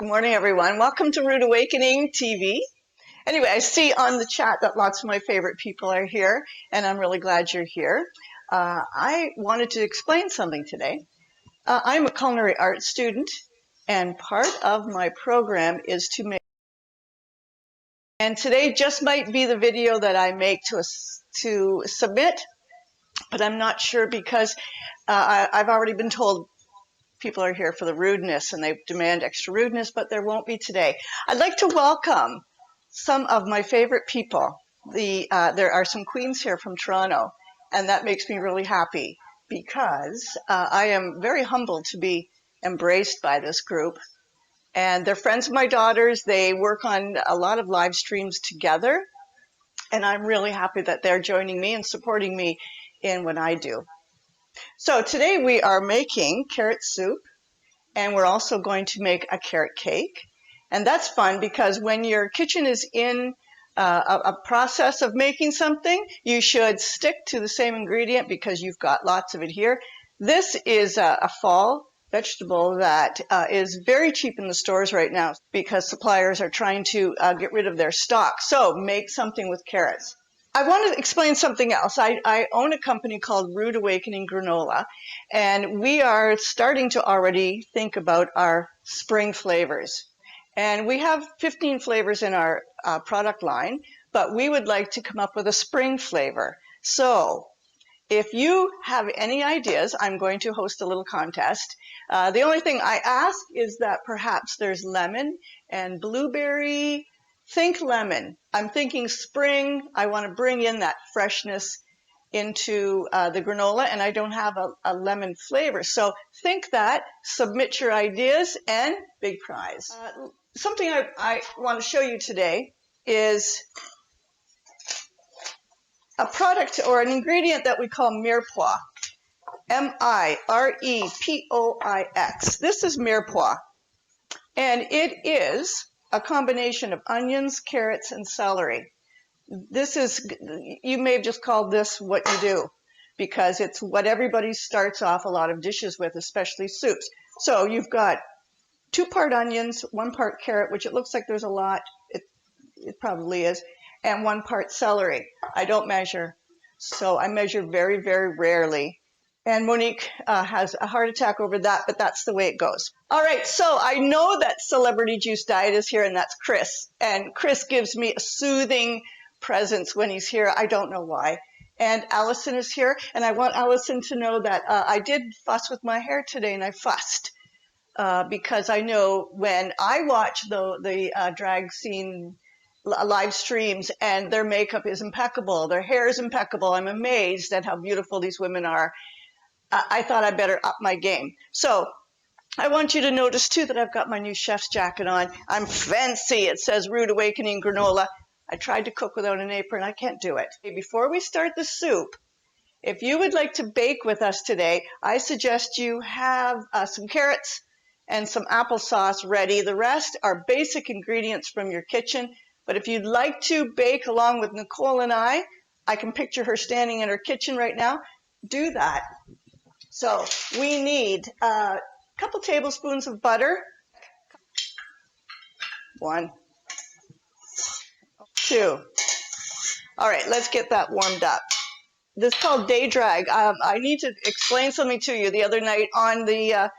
Good morning, everyone. Welcome to Rude Awakening TV. Anyway, I see on the chat that lots of my favorite people are here, and I'm really glad you're here. I wanted to explain something today. I'm a culinary arts student, and part of my program is to make, and today just might be the video that I make to submit, but I'm not sure because I've already been told people are here for the rudeness and they demand extra rudeness, but there won't be today. I'd like to welcome some of my favorite people. There are some queens here from Toronto, and that makes me really happy because I am very humbled to be embraced by this group. And they're friends of my daughters. They work on a lot of live streams together, and I'm really happy that they're joining me and supporting me in what I do. So today we are making carrot soup, and we're also going to make a carrot cake. And that's fun because when your kitchen is in a process of making something, you should stick to the same ingredient because you've got lots of it here. This is a fall vegetable that is very cheap in the stores right now because suppliers are trying to get rid of their stock. So make something with carrots. I want to explain something else. I own a company called Rude Awakening Granola, and we are starting to already think about our spring flavors. And we have 15 flavors in our product line, but we would like to come up with a spring flavor. So if you have any ideas, I'm going to host a little contest. The only thing I ask is that perhaps there's lemon and blueberry. Think lemon. I'm thinking spring. I want to bring in that freshness into the granola, and I don't have a lemon flavor. So think that, submit your ideas, and big prize. Something I want to show you today is a product or an ingredient that we call mirepoix. M-I-R-E-P-O-I-X. This is mirepoix, and it is a combination of onions, carrots, and celery. This is, you may have just called this what you do because it's what everybody starts off a lot of dishes with, especially soups. So you've got 2-part onions, 1-part carrot, which it looks like there's a lot, it probably is, and 1-part celery. I don't measure, so I measure very, very rarely. And Monique has a heart attack over that, but that's the way it goes. All right, so I know that Celebrity Juice Diet is here, and that's Chris. And Chris gives me a soothing presence when he's here. I don't know why. And Allison is here, and I want Allison to know that I did fuss with my hair today, and I fussed because I know when I watch the drag scene live streams and their makeup is impeccable, their hair is impeccable. I'm amazed at how beautiful these women are. I thought I better up my game. So I want you to notice too that I've got my new chef's jacket on. I'm fancy. It says Rude Awakening Granola. I tried to cook without an apron. I can't do it. Before we start the soup, if you would like to bake with us today, I suggest you have some carrots and some applesauce ready. The rest are basic ingredients from your kitchen. But if you'd like to bake along with Nicole and I can picture her standing in her kitchen right now, do that. So we need a couple tablespoons of butter. 1, 2. All right, let's get that warmed up. This is called day drag. I need to explain something to you. The other night on the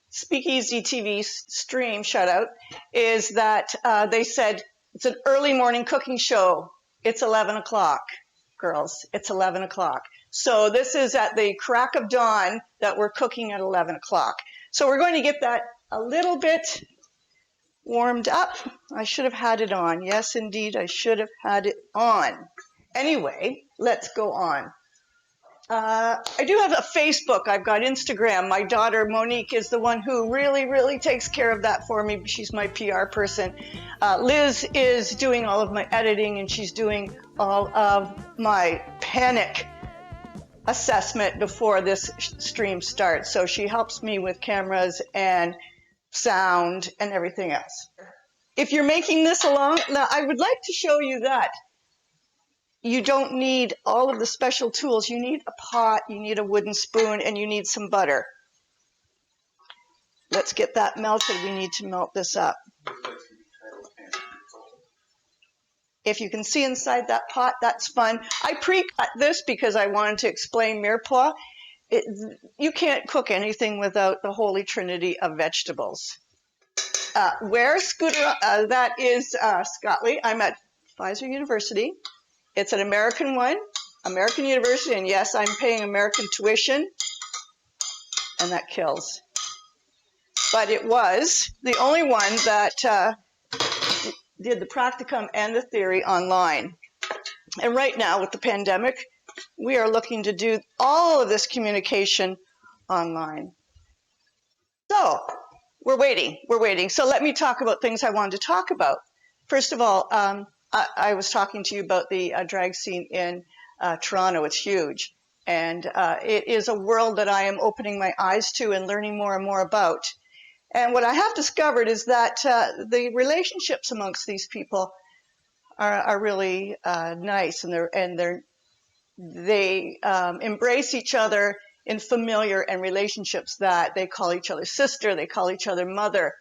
Speakeasy TV stream, shout out, is that they said it's an early morning cooking show. It's 11 o'clock, girls. It's 11 o'clock. So this is at the crack of dawn that we're cooking at 11 o'clock. So we're going to get that a little bit warmed up. I should have had it on. Yes, indeed, I should have had it on. Anyway, let's go on. I do have a Facebook. I've got Instagram. My daughter, Monique, is the one who really, really takes care of that for me. She's my PR person. Liz is doing all of my editing, and she's doing all of my panic assessment before this stream starts. So she helps me with cameras and sound and everything else. If you're making this along, now I would like to show you that you don't need all of the special tools. You need a pot, you need a wooden spoon, and you need some butter. Let's get that melted. We need to melt this up. If you can see inside that pot, that's fun. I pre-cut this because I wanted to explain mirepoix. You can't cook anything without the holy trinity of vegetables. Where Scooter, that is Scotland. I'm at Pfizer University. It's an American one, American University, and yes, I'm paying American tuition, and that kills. But it was the only one that did the practicum and the theory online. And right now, with the pandemic, we are looking to do all of this communication online. So we're waiting. So let me talk about things I wanted to talk about. First of all, I was talking to you about the drag scene in Toronto. It's huge. And it is a world that I am opening my eyes to and learning more and more about. And what I have discovered is that the relationships amongst these people are really nice, and they embrace each other in familiar and relationships that they call each other sister, they call each other mother.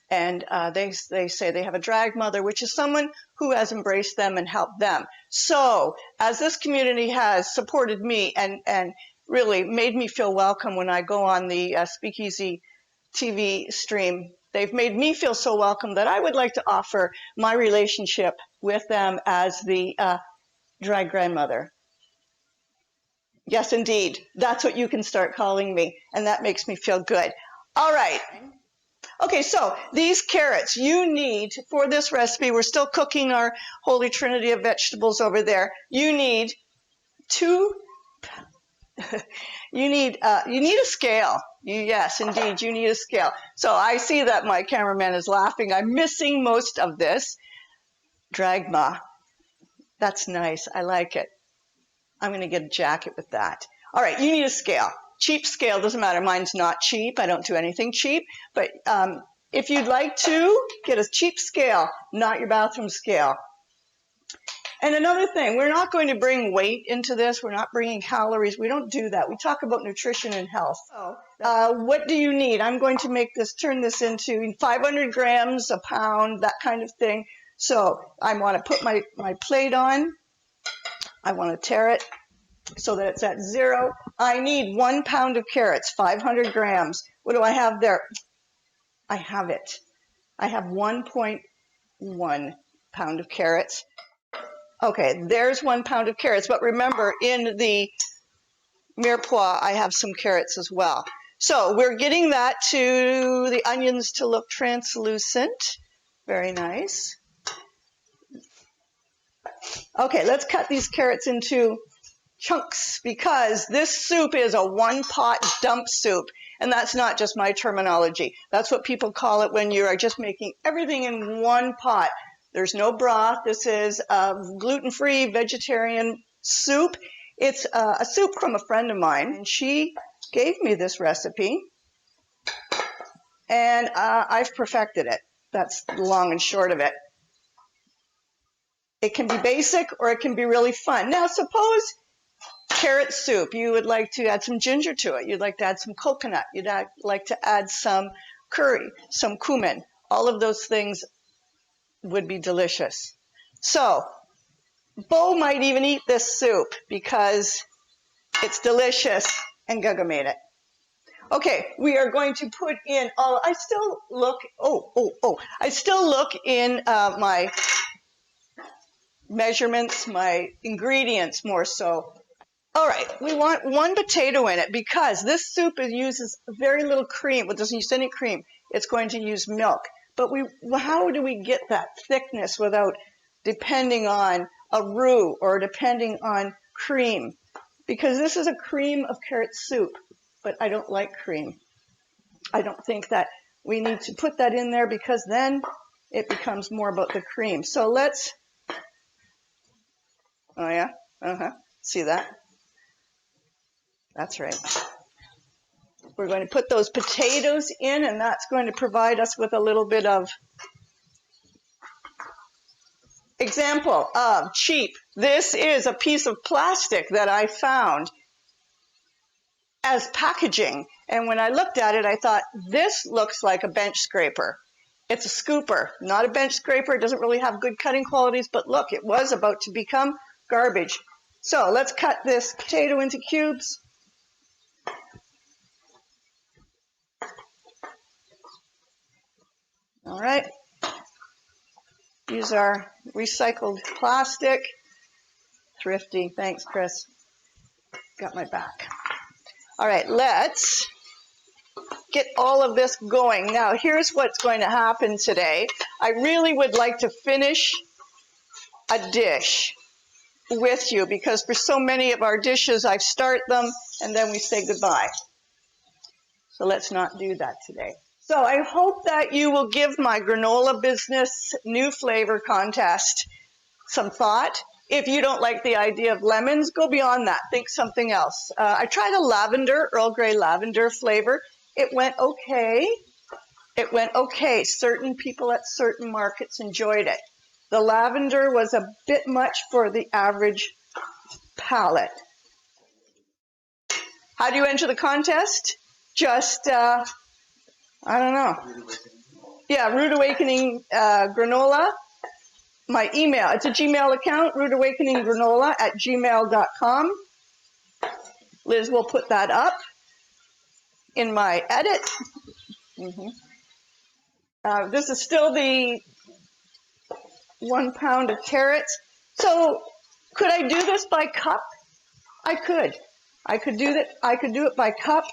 And they say they have a drag mother, which is someone who has embraced them and helped them. So as this community has supported me and really made me feel welcome when I go on the Speakeasy TV stream, they've made me feel so welcome that I would like to offer my relationship with them as the drag grandmother. Yes, indeed. That's what you can start calling me, and that makes me feel good. All right. Okay, so these carrots you need for this recipe. We're still cooking our holy trinity of vegetables over there. You need you need a scale. Yes, indeed, you need a scale. So I see that my cameraman is laughing. I'm missing most of this. Dragma. That's nice. I like it. I'm going to get a jacket with that. All right, you need a scale. Cheap scale, doesn't matter. Mine's not cheap. I don't do anything cheap. But if you'd like to, get a cheap scale, not your bathroom scale. And another thing, we're not going to bring weight into this. We're not bringing calories. We don't do that. We talk about nutrition and health. So, what do you need? I'm going to make this, turn this into 500 grams, a pound, that kind of thing. So I want to put my plate on. I want to tear it so that it's at 0. I need 1 pound of carrots, 500 grams. What do I have there? I have it. I have 1.1 pound of carrots. Okay, there's 1 pound of carrots, but remember in the mirepoix, I have some carrots as well. So we're getting that to the onions to look translucent. Very nice. Okay, let's cut these carrots into chunks because this soup is a one-pot dump soup. And that's not just my terminology. That's what people call it when you are just making everything in one pot. There's no broth. This is a gluten-free vegetarian soup. It's a soup from a friend of mine, and she gave me this recipe, and I've perfected it. That's the long and short of it. It can be basic or it can be really fun. Now, suppose carrot soup, you would like to add some ginger to it. You'd like to add some coconut. You'd like to add some curry, some cumin. All of those things would be delicious. So, Bo might even eat this soup because it's delicious and Gaga made it. Okay, we are going to put in all, I still look in my measurements, my ingredients more so. All right, we want 1 potato in it because this soup uses very little cream. It doesn't use any cream. It's going to use milk. But how do we get that thickness without depending on a roux or depending on cream? Because this is a cream of carrot soup, but I don't like cream. I don't think that we need to put that in there because then it becomes more about the cream. So let's, oh yeah, see that? That's right. We're going to put those potatoes in, and that's going to provide us with a little bit of example of cheap. This is a piece of plastic that I found as packaging. And when I looked at it, I thought, this looks like a bench scraper. It's a scooper, not a bench scraper. It doesn't really have good cutting qualities, but look, it was about to become garbage. So let's cut this potato into cubes. All right. Use our recycled plastic. Thrifty. Thanks, Chris. Got my back. All right, let's get all of this going. Now, here's what's going to happen today. I really would like to finish a dish with you because for so many of our dishes, I start them and then we say goodbye. So let's not do that today. So I hope that you will give my granola business new flavor contest some thought. If you don't like the idea of lemons, go beyond that. Think something else. I tried a lavender, Earl Grey lavender flavor. It went okay. It went okay. Certain people at certain markets enjoyed it. The lavender was a bit much for the average palate. How do you enter the contest? Just, I don't know. Yeah, Rude Awakening Granola. My email, it's a Gmail account, rudeawakeninggranola@gmail.com. Liz will put that up in my edit. This is still the 1 pound of carrots. So could I do this by cup? I could. I could do that. I could do it by cup.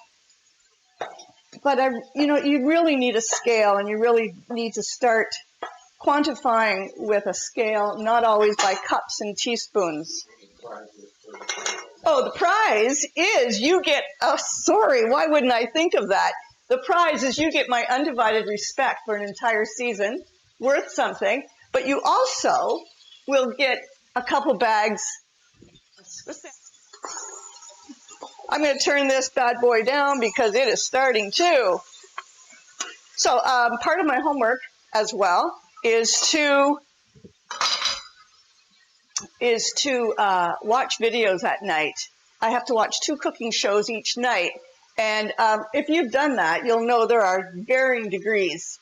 But you really need a scale, and you really need to start quantifying with a scale, not always by cups and teaspoons. Oh, the prize is you get, oh, sorry, why wouldn't I think of that? The prize is you get my undivided respect for an entire season, worth something, but you also will get a couple bags. I'm going to turn this bad boy down because it is starting to. So part of my homework as well is to watch videos at night. I have to watch 2 cooking shows each night. And if you've done that, you'll know there are varying degrees.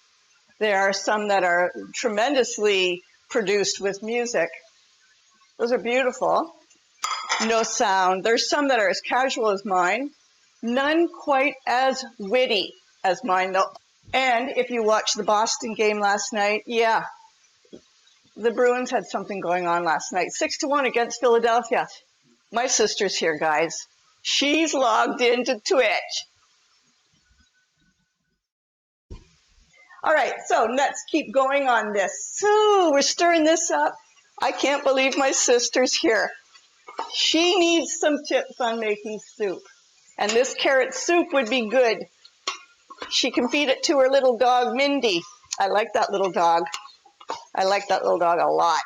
There are some that are tremendously produced with music. Those are beautiful. No sound. There's some that are as casual as mine. None quite as witty as mine, though. And if you watched the Boston game last night, yeah, the Bruins had something going on last night. 6-1 against Philadelphia. My sister's here, guys. She's logged into Twitch. All right, so let's keep going on this. So we're stirring this up. I can't believe my sister's here. She needs some tips on making soup. And this carrot soup would be good. She can feed it to her little dog, Mindy. I like that little dog. I like that little dog a lot.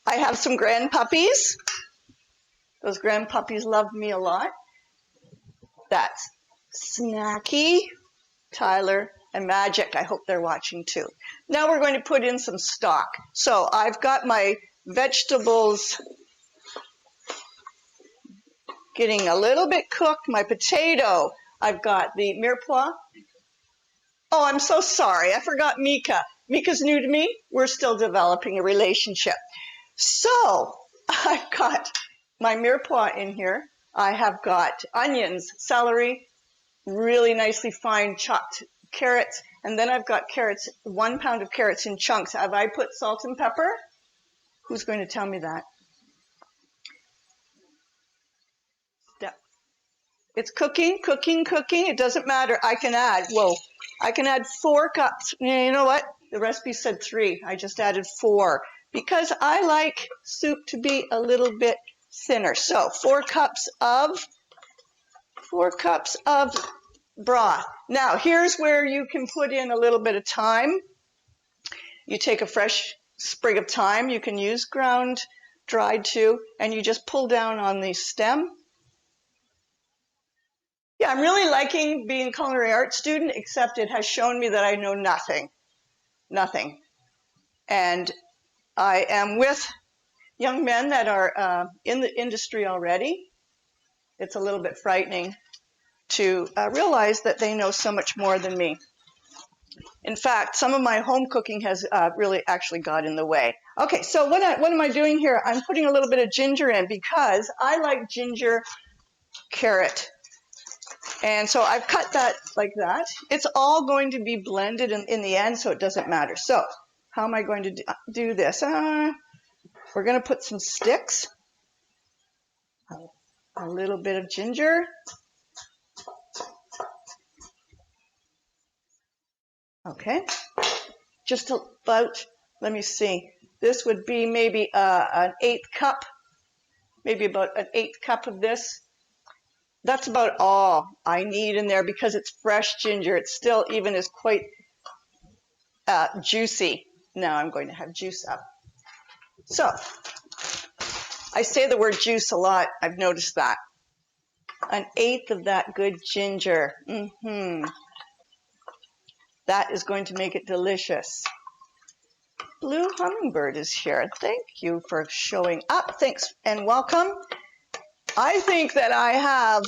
I have some grand puppies. Those grand puppies love me a lot. That's Snacky, Tyler, and Magic. I hope they're watching too. Now we're going to put in some stock. So I've got my vegetables getting a little bit cooked. My potato. I've got the mirepoix. Oh, I'm so sorry. I forgot Mika. Mika's new to me. We're still developing a relationship. So I've got my mirepoix in here. I have got onions, celery, really nicely fine chopped carrots, and then I've got carrots, 1 pound of carrots in chunks. Have I put salt and pepper? Who's going to tell me that? It's cooking, cooking, cooking. It doesn't matter. I can add 4 cups. You know what? The recipe said 3. I just added 4 because I like soup to be a little bit thinner. So 4 cups of broth. Now, here's where you can put in a little bit of thyme. You take a fresh sprig of thyme. You can use ground, dried too, and you just pull down on the stem. Yeah, I'm really liking being a culinary arts student, except it has shown me that I know nothing. Nothing. And I am with young men that are in the industry already. It's a little bit frightening to realize that they know so much more than me. In fact, some of my home cooking has really actually got in the way. Okay, so what am I doing here? I'm putting a little bit of ginger in because I like ginger carrot. And so I've cut that like that. It's all going to be blended in the end, so it doesn't matter. So how am I going to do this? We're going to put some sticks, a little bit of ginger. Okay, just about, let me see, this would be maybe an 1/8 cup, maybe about an 1/8 cup of this. That's about all I need in there because it's fresh ginger. It still even is quite juicy. Now I'm going to have juice up. So I say the word juice a lot. I've noticed that. An 1/8 of that good ginger. That is going to make it delicious. Blue Hummingbird is here. Thank you for showing up. Thanks and welcome. I think that I have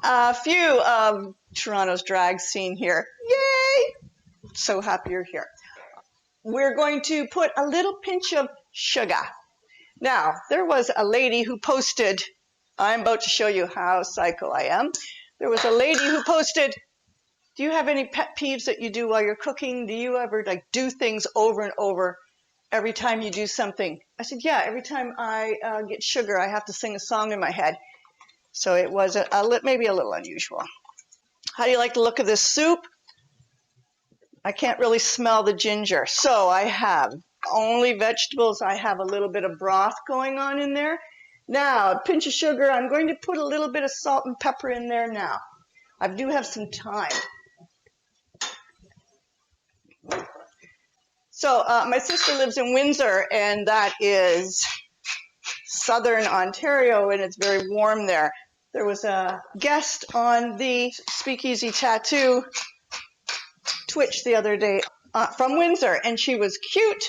a few of Toronto's drag scene here. Yay! So happy you're here. We're going to put a little pinch of sugar. Now, there was a lady who posted, I'm about to show you how psycho I am. There was a lady who posted, do you have any pet peeves that you do while you're cooking? Do you ever like do things over and over every time you do something? I said, yeah, every time I get sugar, I have to sing a song in my head. So it was maybe a little unusual. How do you like the look of this soup? I can't really smell the ginger. So I have only vegetables. I have a little bit of broth going on in there. Now, a pinch of sugar. I'm going to put a little bit of salt and pepper in there now. I do have some time. So my sister lives in Windsor, and that is southern Ontario, and it's very warm there. There was a guest on the Speakeasy Tattoo Twitch the other day from Windsor, and she was cute,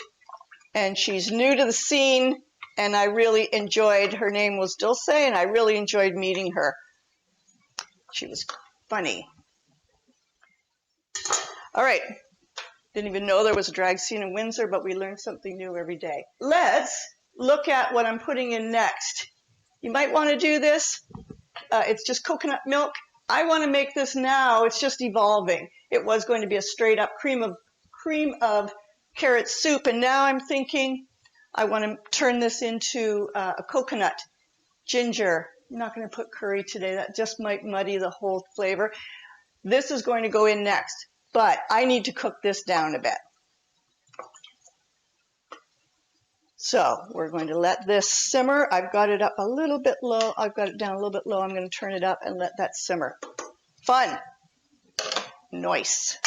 and she's new to the scene, and I really enjoyed, her name was Dulce, and I really enjoyed meeting her. She was funny. All right. Didn't even know there was a drag scene in Windsor, but we learn something new every day. Let's look at what I'm putting in next. You might want to do this. It's just coconut milk. I want to make this now. It's just evolving. It was going to be a straight up cream of carrot soup, and now I'm thinking I want to turn this into a coconut ginger. I'm not going to put curry today. That just might muddy the whole flavor. This is going to go in next, but I need to cook this down a bit. So we're going to let this simmer. I've got it up a little bit low. I've got it down a little bit low. I'm going to turn it up and let that simmer. Fun. Nice.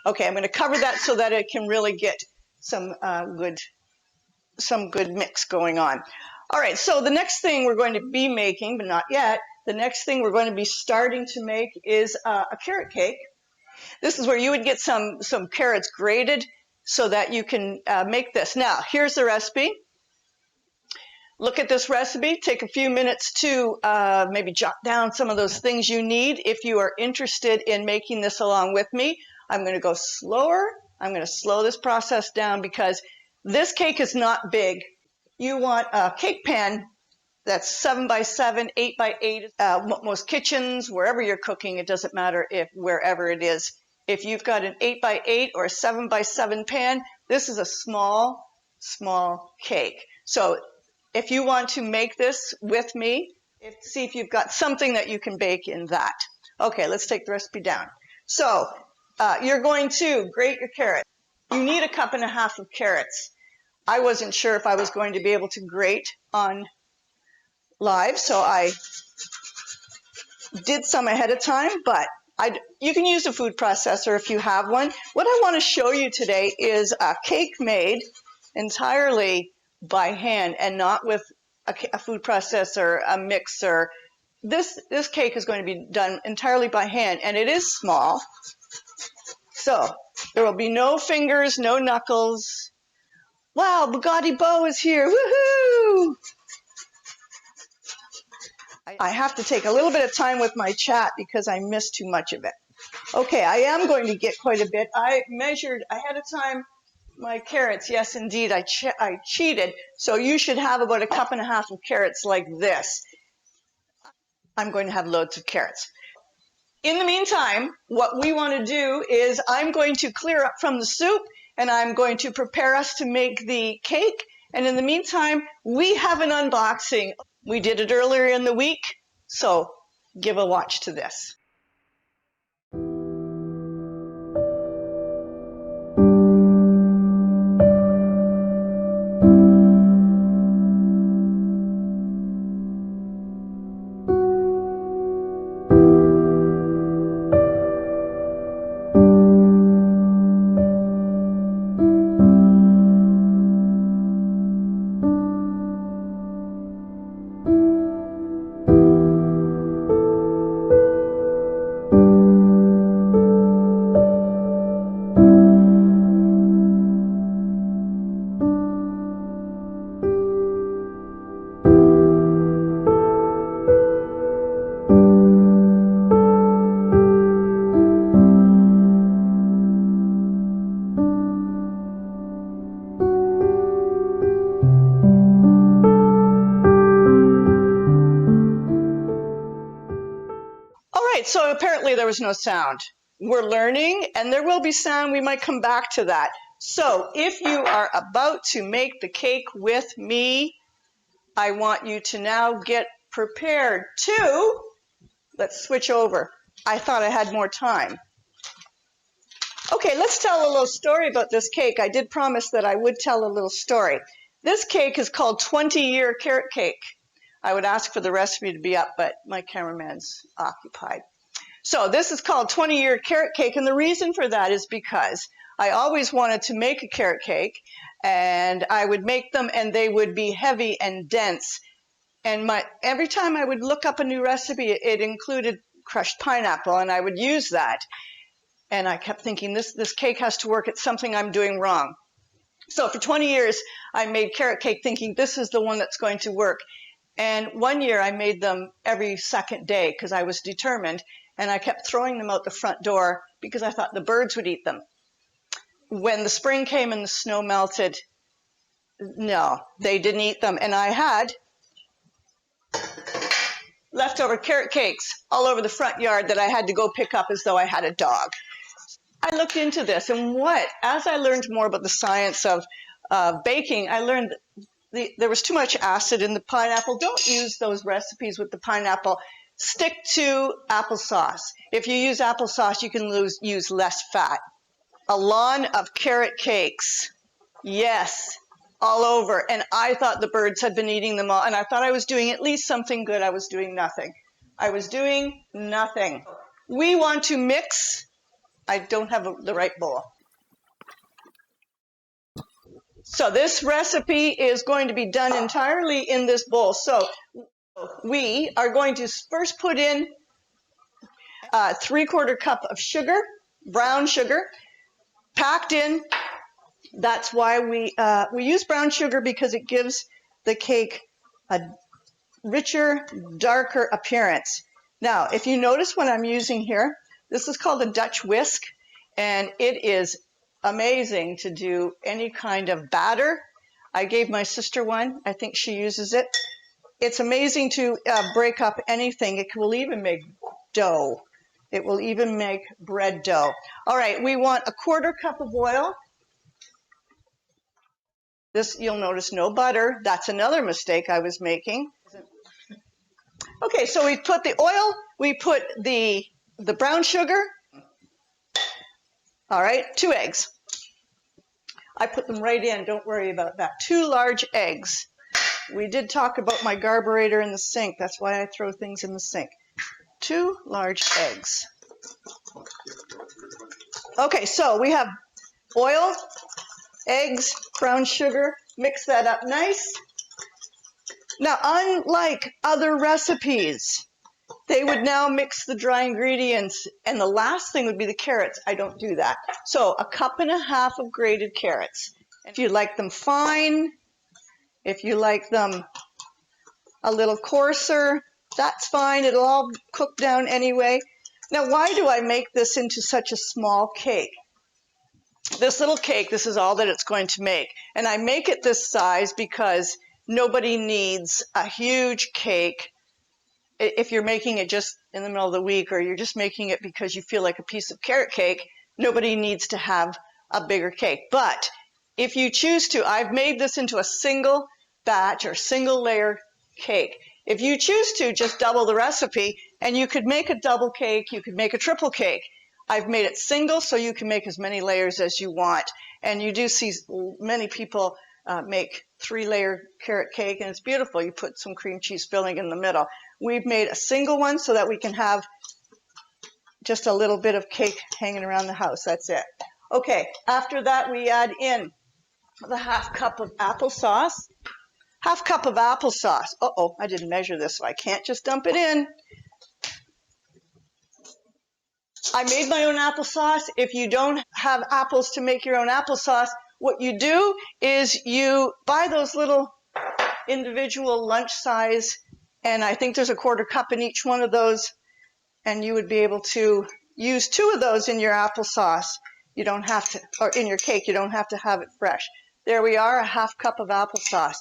Okay, I'm going to cover that so that it can really get some good mix going on. All right, so the next thing we're going to be making, but not yet, the next thing we're going to be starting to make is a carrot cake. This is where you would get some carrots grated so that you can make this. Now, here's the recipe. Look at this recipe. Take a few minutes to maybe jot down some of those things you need. If you are interested in making this along with me, I'm going to go slower. I'm going to slow this process down because this cake is not big. You want a cake pan that's 7 by 7, 8 by 8. Most kitchens, wherever you're cooking, it doesn't matter wherever it is. If you've got an 8 by 8 or a 7 by 7 pan, this is a small cake. So if you want to make this with me, see if you've got something that you can bake in that. Okay, let's take the recipe down. So you're going to grate your carrot. You need 1.5 cups of carrots. I wasn't sure if I was going to be able to grate on live, so I did some ahead of time, but you can use a food processor if you have one. What I want to show you today is a cake made entirely by hand and not with a food processor, a mixer. This cake is going to be done entirely by hand, and it is small. So there will be no fingers, no knuckles. Wow, Bugatti Bo is here. Woohoo! I have to take a little bit of time with my chat because I missed too much of it. Okay, I am going to get quite a bit. I measured ahead of time my carrots. Yes, indeed, I cheated. So you should have about a cup and a half of carrots like this. I'm going to have loads of carrots. In the meantime, what we want to do is I'm going to clear up from the soup and I'm going to prepare us to make the cake. And in the meantime, we have an unboxing. We did it earlier in the week, so give a watch to this. All right, so apparently there was no sound. We're learning and there will be sound. We might come back to that. So if you are about to make the cake with me, I want you to now get prepared to, let's switch over. I thought I had more time. Okay, let's tell a little story about this cake. I did promise that I would tell a little story. This cake is called 20-year carrot cake. I would ask for the recipe to be up, but my cameraman's occupied. So this is called 20-year carrot cake, and the reason for that is because I always wanted to make a carrot cake, and I would make them and they would be heavy and dense. And every time I would look up a new recipe, it included crushed pineapple, and I would use that. And I kept thinking, this cake has to work. It's something I'm doing wrong. So for 20 years, I made carrot cake thinking this is the one that's going to work. And one year I made them every second day because I was determined. And I kept throwing them out the front door because I thought the birds would eat them. When the spring came and the snow melted, no, they didn't eat them. And I had leftover carrot cakes all over the front yard that I had to go pick up as though I had a dog. I looked into this, and as I learned more about the science of baking, I learned there was too much acid in the pineapple. Don't use those recipes with the pineapple. Stick to applesauce. If you use applesauce, you can use less fat. A lawn of carrot cakes. Yes, all over. And I thought the birds had been eating them all, and I thought I was doing at least something good. I was doing nothing. I was doing nothing. We want to mix. I don't have the right bowl. So this recipe is going to be done entirely in this bowl. So we are going to first put in a 3/4 cup of sugar, brown sugar, packed in. That's why we use brown sugar, because it gives the cake a richer, darker appearance. Now, if you notice what I'm using here, this is called a Dutch whisk, and it is amazing to do any kind of batter. I gave my sister one. I think she uses it. It's amazing to break up anything. It will even make dough. It will even make bread dough. All right, we want a 1/4 cup of oil. This, you'll notice, no butter. That's another mistake I was making. Okay, so we put the oil, we put the brown sugar. All right, 2 eggs. I put them right in, don't worry about that. 2 large eggs. We did talk about my carburetor in the sink. That's why I throw things in the sink. 2 large eggs. Okay, so we have oil, eggs, brown sugar. Mix that up nice. Now, unlike other recipes, they would now mix the dry ingredients, and the last thing would be the carrots. I don't do that. So 1.5 cups of grated carrots. If you like them fine, if you like them a little coarser, that's fine. It'll all cook down anyway. Now, why do I make this into such a small cake? This little cake, this is all that it's going to make. And I make it this size because nobody needs a huge cake if you're making it just in the middle of the week, or you're just making it because you feel like a piece of carrot cake. Nobody needs to have a bigger cake. But if you choose to, I've made this into a single batch or single layer cake. If you choose to, just double the recipe, and you could make a double cake, you could make a triple cake. I've made it single so you can make as many layers as you want. And you do see many people make 3-layer carrot cake, and it's beautiful. You put some cream cheese filling in the middle. We've made a single one so that we can have just a little bit of cake hanging around the house. That's it. Okay, after that we add in the half cup of applesauce. Half cup of applesauce. Uh-oh, I didn't measure this, so I can't just dump it in. I made my own applesauce. If you don't have apples to make your own applesauce, what you do is you buy those little individual lunch size, and I think there's a 1/4 cup in each one of those, and you would be able to use 2 of those in your applesauce. You don't have to, or in your cake, you don't have to have it fresh. There we are, a half cup of applesauce.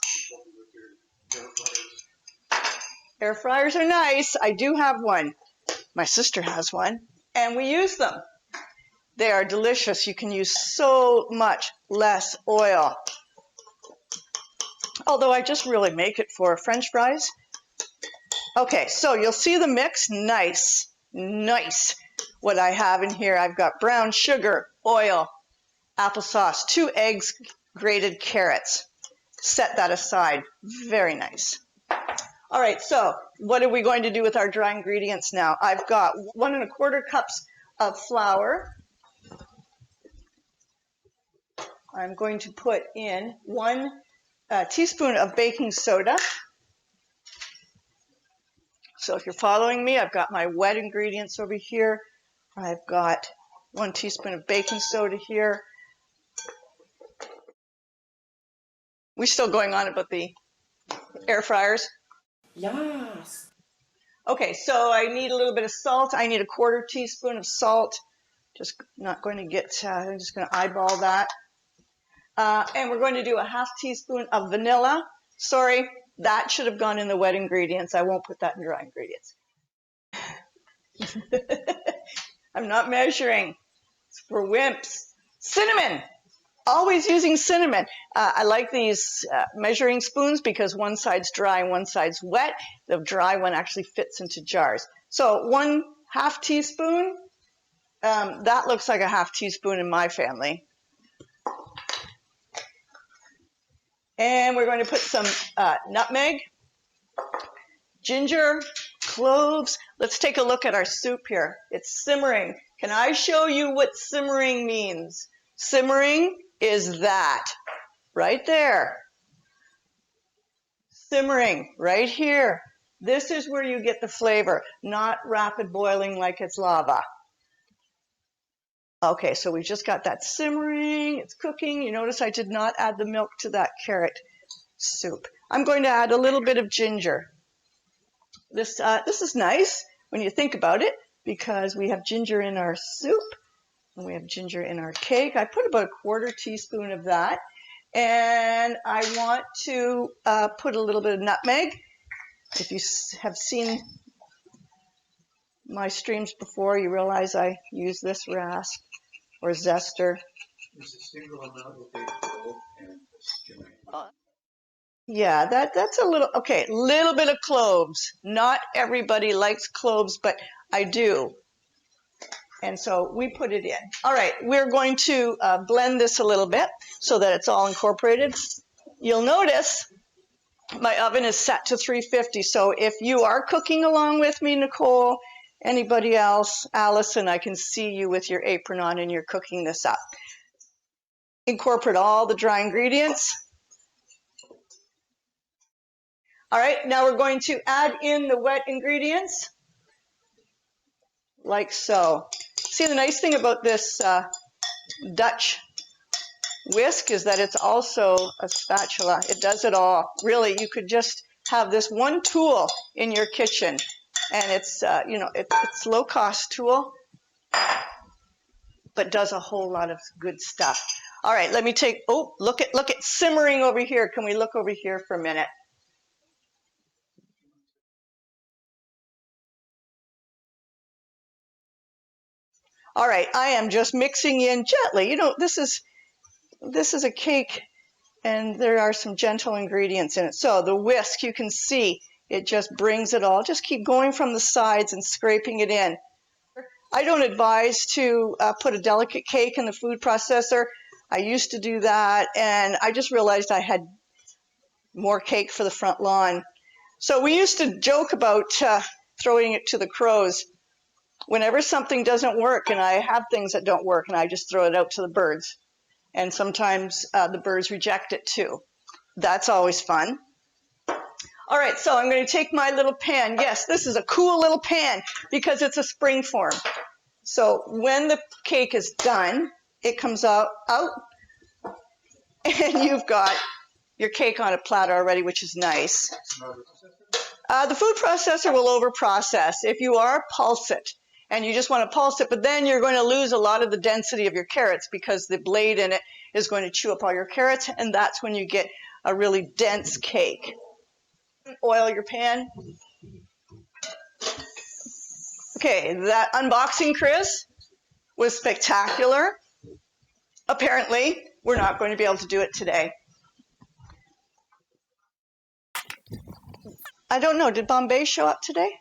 Air fryers are nice. I do have one. My sister has one, and we use them. They are delicious. You can use so much less oil. Although I just really make it for French fries. Okay, so you'll see the mix. Nice. What I have in here, I've got brown sugar, oil, applesauce, 2 eggs, grated carrots. Set that aside. Very nice. All right, so what are we going to do with our dry ingredients now? I've got 1 1/4 cups of flour. I'm going to put in 1 teaspoon of baking soda. So if you're following me, I've got my wet ingredients over here. I've got 1 teaspoon of baking soda here. We still going on about the air fryers? Yes. Okay, so I need a little bit of salt. I need a 1/4 teaspoon of salt. Just not going to get, I'm just going to eyeball that. And we're going to do a 1/2 teaspoon of vanilla. Sorry, that should have gone in the wet ingredients. I won't put that in dry ingredients. I'm not measuring. It's for wimps. Cinnamon. Always using cinnamon. I like these measuring spoons because one side's dry and one side's wet. The dry one actually fits into jars. So 1/2 teaspoon. That looks like a 1/2 teaspoon in my family. And we're going to put some nutmeg, ginger, cloves. Let's take a look at our soup here. It's simmering. Can I show you what simmering means? Simmering is that right there. Simmering right here. This is where you get the flavor, not rapid boiling like it's lava. Okay, so we just got that simmering. It's cooking. You notice I did not add the milk to that carrot soup. I'm going to add a little bit of ginger. This is nice when you think about it, because we have ginger in our soup and we have ginger in our cake. I put about a 1/4 teaspoon of that, and I want to put a little bit of nutmeg. If you have seen my streams before, you realize I use this rasp or zester. There's a single amount of big clove and giant. Yeah, that's a little, okay, little bit of cloves. Not everybody likes cloves, but I do. And so we put it in. All right, we're going to blend this a little bit so that it's all incorporated. You'll notice my oven is set to 350. So if you are cooking along with me, Nicole, anybody else, Allison, I can see you with your apron on and you're cooking this up. Incorporate all the dry ingredients. All right, now we're going to add in the wet ingredients, like so. See, the nice thing about this Dutch whisk is that it's also a spatula. It does it all. Really, you could just have this one tool in your kitchen And it's, it's a low-cost tool, but does a whole lot of good stuff. All right, let me take, oh, look at simmering over here. Can we look over here for a minute? All right, I am just mixing in gently. This is a cake, and there are some gentle ingredients in it. So the whisk, you can see, it just brings it all. Just keep going from the sides and scraping it in. I don't advise to put a delicate cake in the food processor. I used to do that, and I just realized I had more cake for the front lawn. So we used to joke about throwing it to the crows. Whenever something doesn't work, and I have things that don't work, and I just throw it out to the birds. And sometimes the birds reject it too. That's always fun. All right, so I'm going to take my little pan. Yes, this is a cool little pan because it's a spring form. So when the cake is done, it comes out, and you've got your cake on a platter already, which is nice. The food processor will over-process. If you are, pulse it. And you just want to pulse it, but then you're going to lose a lot of the density of your carrots because the blade in it is going to chew up all your carrots, and that's when you get a really dense cake. Oil your pan. Okay, that unboxing, Chris, was spectacular. Apparently, we're not going to be able to do it today. I don't know, did Bombay show up today?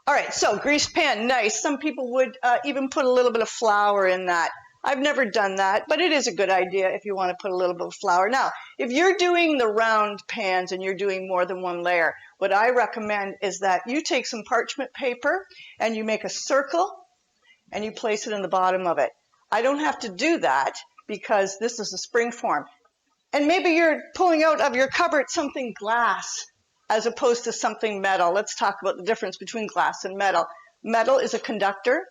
All right, so greased pan, nice. Some people would even put a little bit of flour in that. I've never done that, but it is a good idea if you want to put a little bit of flour. Now, if you're doing the round pans and you're doing more than one layer, what I recommend is that you take some parchment paper and you make a circle and you place it in the bottom of it. I don't have to do that because this is a spring form. And maybe you're pulling out of your cupboard something glass as opposed to something metal. Let's talk about the difference between glass and metal. Metal is a conductor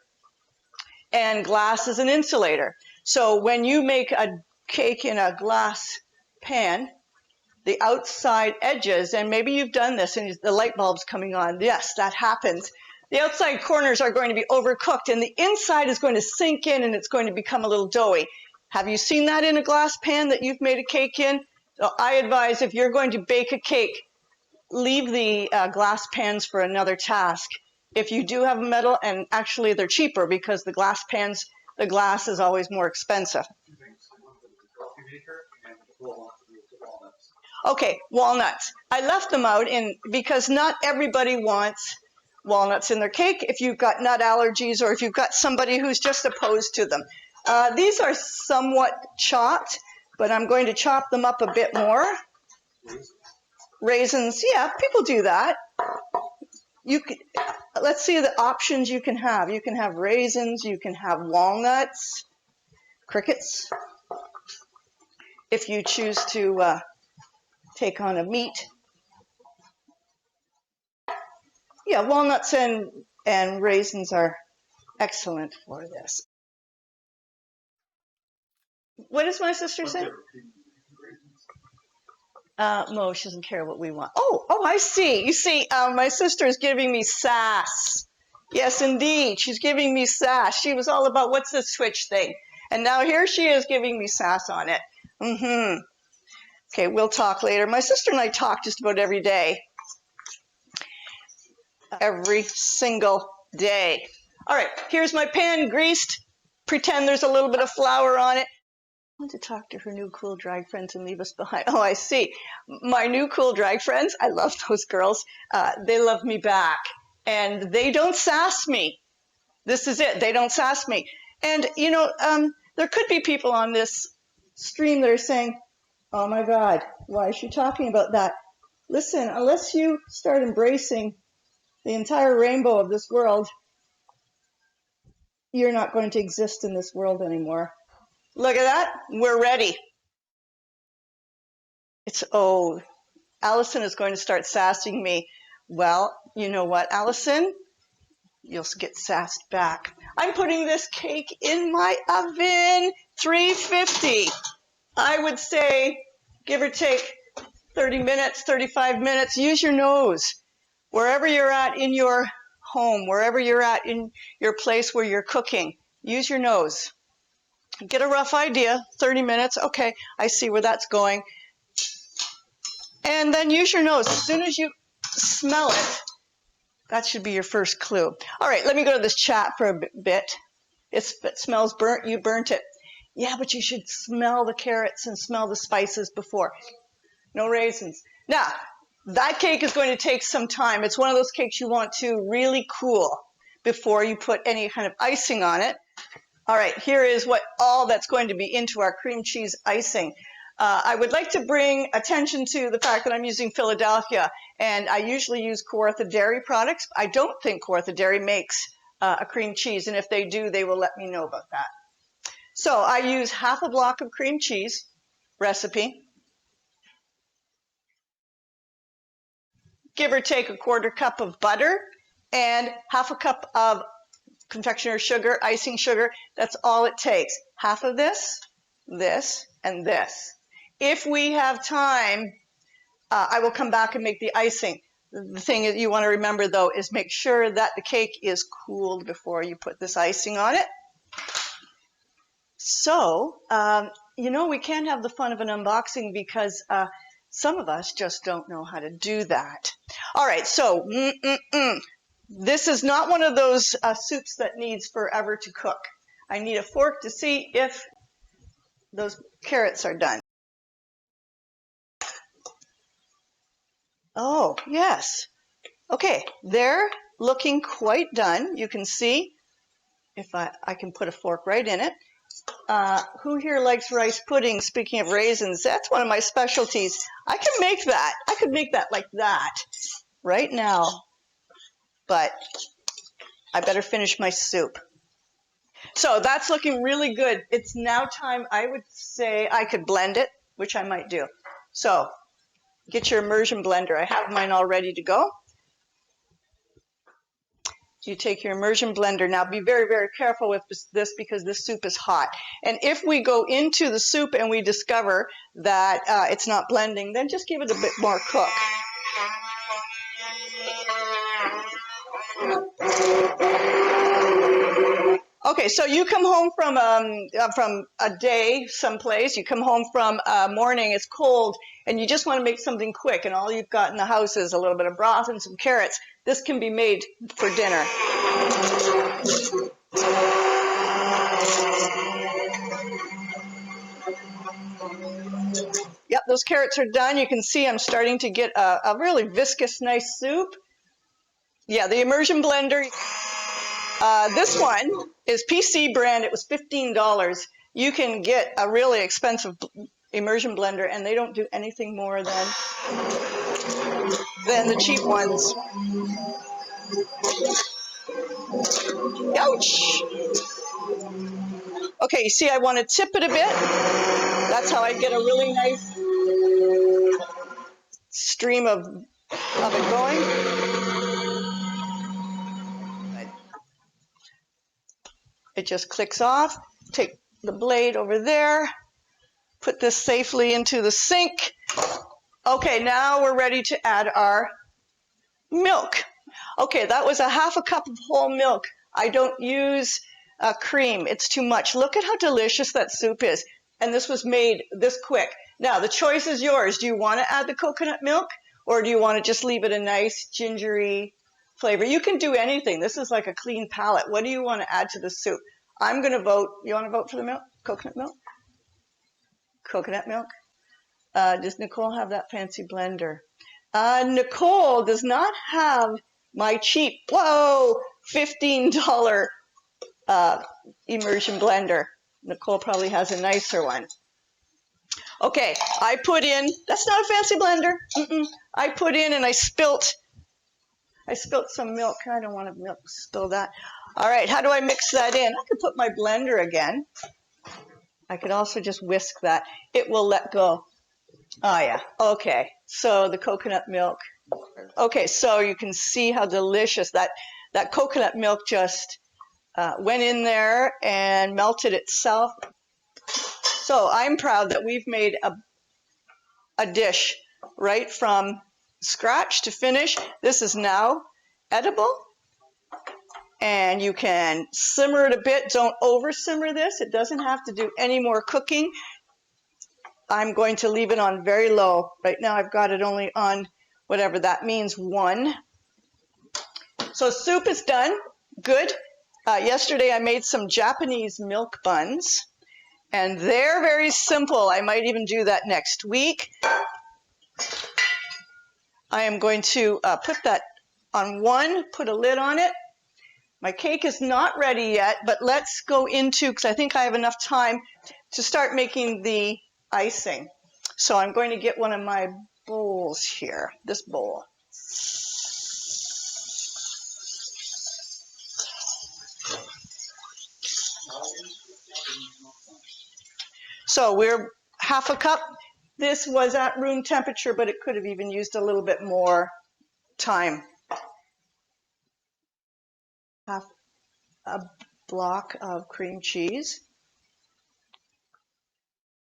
and glass is an insulator. So when you make a cake in a glass pan, the outside edges, and maybe you've done this and the light bulb's coming on. Yes, that happens. The outside corners are going to be overcooked and the inside is going to sink in and it's going to become a little doughy. Have you seen that in a glass pan that you've made a cake in? So I advise if you're going to bake a cake, leave the glass pans for another task. If you do have a metal, and actually they're cheaper because the glass pans, the glass is always more expensive. Okay, walnuts. I left them out because not everybody wants walnuts in their cake if you've got nut allergies or if you've got somebody who's just opposed to them. These are somewhat chopped, but I'm going to chop them up a bit more. Raisins, yeah, people do that. Let's see the options you can have. You can have raisins, you can have walnuts, crickets. If you choose to take on a meat. Yeah, walnuts and raisins are excellent for this. What does my sister say? No, she doesn't care what we want. Oh, I see. You see, my sister is giving me sass. Yes, indeed. She's giving me sass. She was all about what's this Twitch thing. And now here she is giving me sass on it. Okay, we'll talk later. My sister and I talk just about every day. Every single day. All right, here's my pan greased. Pretend there's a little bit of flour on it. I want to talk to her new cool drag friends and leave us behind. Oh, I see. My new cool drag friends, I love those girls. They love me back. And they don't sass me. This is it. They don't sass me. And, there could be people on this stream that are saying, oh my God, why is she talking about that? Listen, unless you start embracing the entire rainbow of this world, you're not going to exist in this world anymore. Look at that. We're ready. Allison is going to start sassing me. Well, you know what, Allison? You'll get sassed back. I'm putting this cake in my oven, 350. I would say, give or take 30 minutes, 35 minutes. Use your nose. Wherever you're at in your home, wherever you're at in your place where you're cooking, use your nose. Get a rough idea, 30 minutes, okay, I see where that's going. And then use your nose. As soon as you smell it, that should be your first clue. All right, let me go to this chat for a bit. It smells burnt, you burnt it. Yeah, but you should smell the carrots and smell the spices before. No raisins. Now, that cake is going to take some time. It's one of those cakes you want to really cool before you put any kind of icing on it. All right, here is what all that's going to be into our cream cheese icing. I would like to bring attention to the fact that I'm using Philadelphia, and I usually use Kawartha Dairy products. I don't think Kawartha Dairy makes a cream cheese, and if they do, they will let me know about that. So I use half a block of cream cheese recipe, give or take a quarter cup of butter, and half a cup of confectioner's sugar, icing sugar. That's all it takes. Half of this, this, and this. If we have time, I will come back and make the icing. The thing that you want to remember, though, is make sure that the cake is cooled before you put this icing on it. So, you know, we can't have the fun of an unboxing because some of us just don't know how to do that. All right, so this is not one of those soups that needs forever to cook. I need a fork to see if those carrots are done. Oh, yes. Okay, they're looking quite done. You can see if I can put a fork right in it. Who here likes rice pudding? Speaking of raisins, that's one of my specialties. I can make that. I could make that like that right now, but I better finish my soup. So that's looking really good. It's now time, I would say I could blend it, which I might do. So get your immersion blender. I have mine all ready to go. You take your immersion blender. Now be very, very careful with this because this soup is hot. And if we go into the soup and we discover that it's not blending, then just give it a bit more cook. Okay, so you come home from a day someplace, you come home from a morning, it's cold, and you just want to make something quick, and all you've got in the house is a little bit of broth and some carrots. This can be made for dinner. Yep, those carrots are done. You can see I'm starting to get a really viscous, nice soup. Yeah, the immersion blender. This one is PC brand. It was $15. You can get a really expensive immersion blender, and they don't do anything more than the cheap ones. Ouch! Okay, you see I want to tip it a bit. That's how I get a really nice stream of it going. It just clicks off. Take the blade over there. Put this safely into the sink. Okay, now we're ready to add our milk. Okay, that was a half a cup of whole milk. I don't use cream. It's too much. Look at how delicious that soup is. And this was made this quick. Now, the choice is yours. Do you want to add the coconut milk, or do you want to just leave it a nice gingery flavor? You can do anything. This is like a clean palette. What do you want to add to the soup? I'm going to vote. You want to vote for the milk? Coconut milk? Coconut milk? Does Nicole have that fancy blender? Nicole does not have my cheap, $15 immersion blender. Nicole probably has a nicer one. Okay, I put in, that's not a fancy blender. I put in and I spilt some milk. I don't want to spill that. All right, how do I mix that in? I could put my blender again. I could also just whisk that. It will let go. Oh yeah, okay. So the coconut milk. Okay, so you can see how delicious that coconut milk just went in there and melted itself. So I'm proud that we've made a dish right from scratch to finish. This is now edible. And you can simmer it a bit. Don't over simmer this. It doesn't have to do any more cooking. I'm going to leave it on very low. Right now I've got it only on whatever that means, 1. So soup is done. Good. Yesterday I made some Japanese milk buns, and they're very simple. I might even do that next week. I am going to put that on 1, put a lid on it. My cake is not ready yet, but let's go into, because I think I have enough time to start making the icing. So I'm going to get one of my bowls here, this bowl. So we're half a cup. This was at room temperature, but it could have even used a little bit more time. Half a block of cream cheese.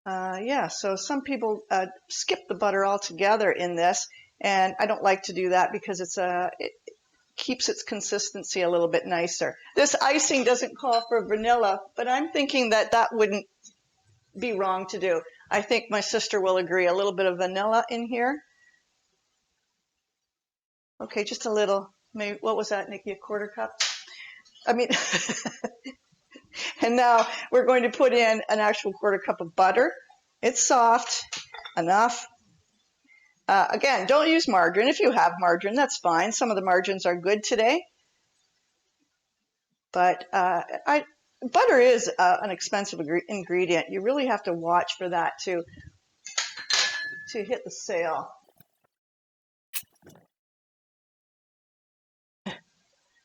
Yeah, so some people skip the butter altogether in this, and I don't like to do that because it keeps its consistency a little bit nicer. This icing doesn't call for vanilla, but I'm thinking that that wouldn't be wrong to do. I think my sister will agree. A little bit of vanilla in here. Okay, just a little. Maybe, what was that, Nikki? A quarter cup? I mean, and now we're going to put in an actual quarter cup of butter. It's soft enough. Again, don't use margarine. If you have margarine, that's fine. Some of the margarines are good today. But butter is an expensive ingredient. You really have to watch for that to hit the sale.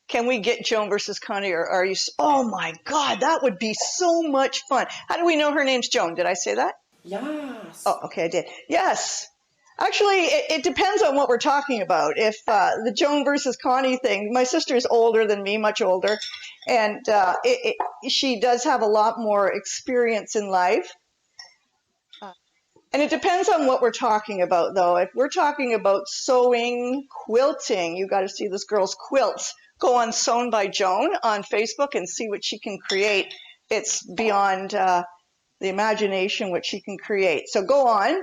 Can we get Joan versus Connie, or are you? Oh my God, that would be so much fun. How do we know her name's Joan? Did I say that? Yes. Oh, okay, I did. Yes. Actually, it depends on what we're talking about. If the Joan versus Connie thing, my sister is older than me, much older, and she does have a lot more experience in life. And it depends on what we're talking about, though. If we're talking about sewing, quilting, you got to see this girl's quilts. Go on Sewn by Joan on Facebook and see what she can create. It's beyond the imagination what she can create. So go on.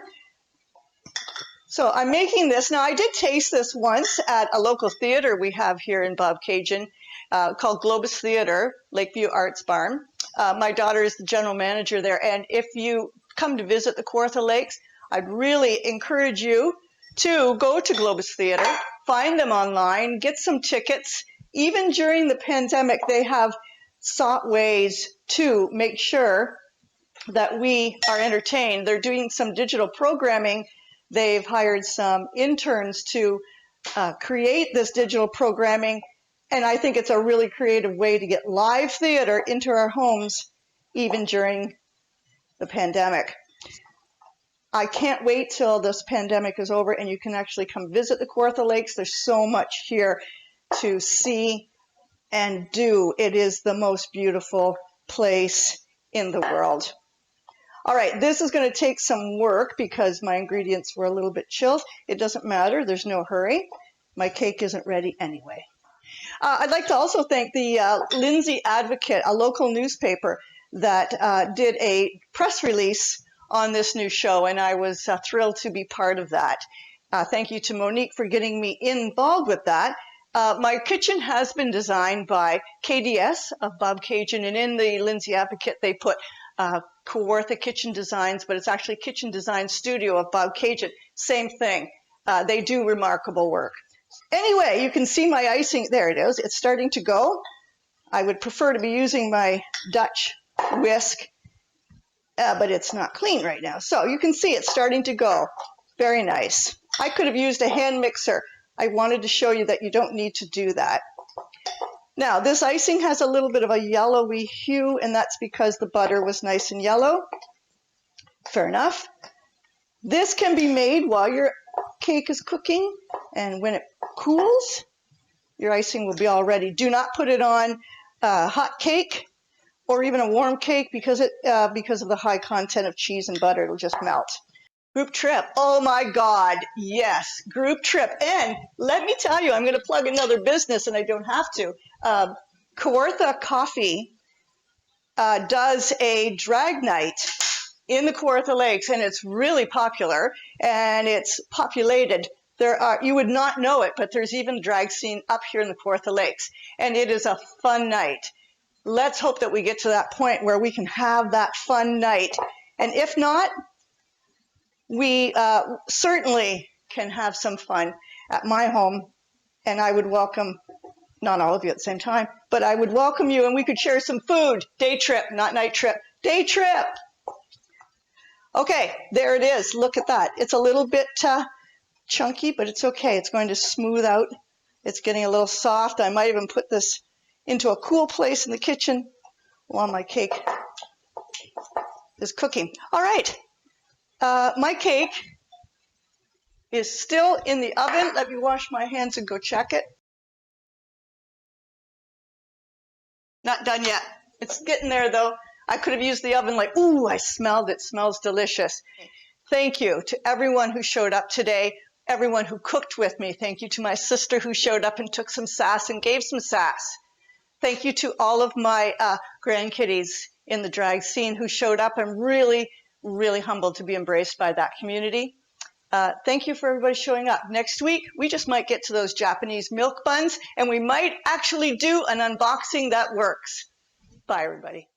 So I'm making this. Now, I did taste this once at a local theater we have here in Bobcaygeon called Globus Theater, Lakeview Arts Barn. My daughter is the general manager there. And if you come to visit the Kawartha Lakes, I'd really encourage you to go to Globus Theater, find them online, get some tickets. Even during the pandemic, they have sought ways to make sure that we are entertained. They're doing some digital programming. They've hired some interns to create this digital programming, and I think it's a really creative way to get live theater into our homes, even during the pandemic. I can't wait till this pandemic is over and you can actually come visit the Kawartha Lakes. There's so much here to see and do. It is the most beautiful place in the world. All right, this is going to take some work because my ingredients were a little bit chilled. It doesn't matter. There's no hurry. My cake isn't ready anyway. I'd like to also thank the Lindsay Advocate, a local newspaper that did a press release on this new show, and I was thrilled to be part of that. Thank you to Monique for getting me involved with that. My kitchen has been designed by KDS of Bobcaygeon, and in the Lindsay Advocate they put Kawartha Kitchen Designs, but it's actually Kitchen Design Studio of Bobcaygeon. Same thing. They do remarkable work. Anyway, you can see my icing. There it is. It's starting to go. I would prefer to be using my Dutch whisk, but it's not clean right now. So you can see it's starting to go. Very nice. I could have used a hand mixer. I wanted to show you that you don't need to do that. Now, this icing has a little bit of a yellowy hue, and that's because the butter was nice and yellow. Fair enough. This can be made while your cake is cooking, and when it cools, your icing will be all ready. Do not put it on hot cake or even a warm cake because of the high content of cheese and butter. It'll just melt. Group trip. Oh my God. Yes. Group trip. And let me tell you, I'm going to plug another business and I don't have to. Kawartha Coffee does a drag night in the Kawartha Lakes, and it's really popular and it's populated. There are, you would not know it, but there's even a drag scene up here in the Kawartha Lakes, and it is a fun night. Let's hope that we get to that point where we can have that fun night. And if not, we certainly can have some fun at my home, and I would welcome, not all of you at the same time, but I would welcome you and we could share some food. Day trip, not night trip. Day trip. Okay, there it is. Look at that. It's a little bit chunky, but it's okay. It's going to smooth out. It's getting a little soft. I might even put this into a cool place in the kitchen while my cake is cooking. All right. My cake is still in the oven. Let me wash my hands and go check it. Not done yet. It's getting there though. I could have used the oven like, ooh, I smelled it. Smells delicious. Thank you to everyone who showed up today, everyone who cooked with me. Thank you to my sister who showed up and took some sass and gave some sass. Thank you to all of my grandkiddies in the drag scene who showed up. I'm really, really humbled to be embraced by that community. Thank you for everybody showing up. Next week, we just might get to those Japanese milk buns, and we might actually do an unboxing that works. Bye, everybody.